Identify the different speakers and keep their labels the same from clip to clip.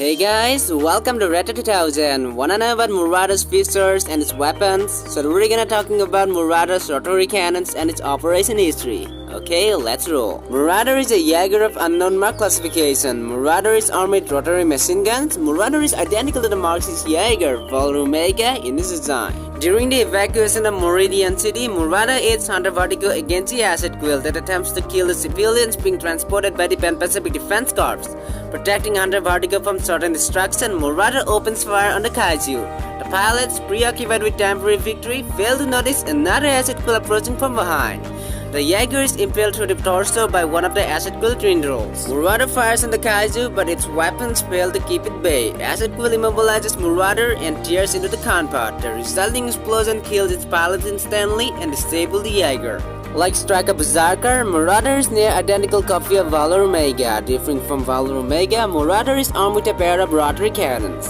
Speaker 1: Hey guys, welcome to Retro 2000. Wanna know about Marauder's features and its weapons? So we're gonna talking about Marauder's rotary cannons and its operation history. Okay, let's roll. Marauder is a Jaeger of unknown mark classification. Marauder is armed with rotary machine guns. Marauder is identical to the Marxist Jaeger, Valor Omega in its design. During the evacuation of Meridian City, Marauder aids Hunter Vertigo against the acid quill that attempts to kill the civilians being transported by the Pan Pacific Defense Corps. Protecting Hunter Vertigo from sudden destruction, Marauder opens fire on the kaiju. The pilots, preoccupied with temporary victory, fail to notice another acid quill approaching from behind. The Jaeger is impaled through the torso by one of the acid quill tendrils. Marauder fires on the kaiju, but its weapons fail to keep it bay. Acid quill immobilizes Marauder and tears into the conpod. The resulting explosion kills its pilots instantly and disables the Jaeger. Like Striker Berserker, Marauder is near identical copy of Valor Omega. Differing from Valor Omega, Marauder is armed with a pair of rotary cannons.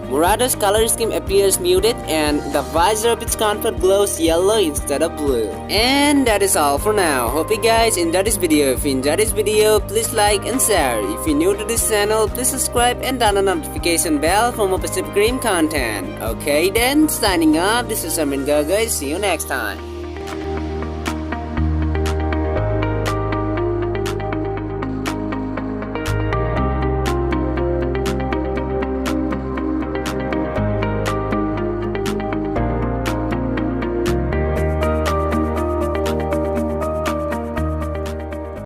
Speaker 1: Marauder's color scheme appears muted and the visor of its conpod glows yellow instead of blue. And that is all for now. Hope you guys enjoyed this video. If you enjoyed this video, please like and share. If you're new to this channel, please subscribe and turn on the notification bell for more Pacific Rim content. Okay then, signing off. This is Armin Gaga. See you next time.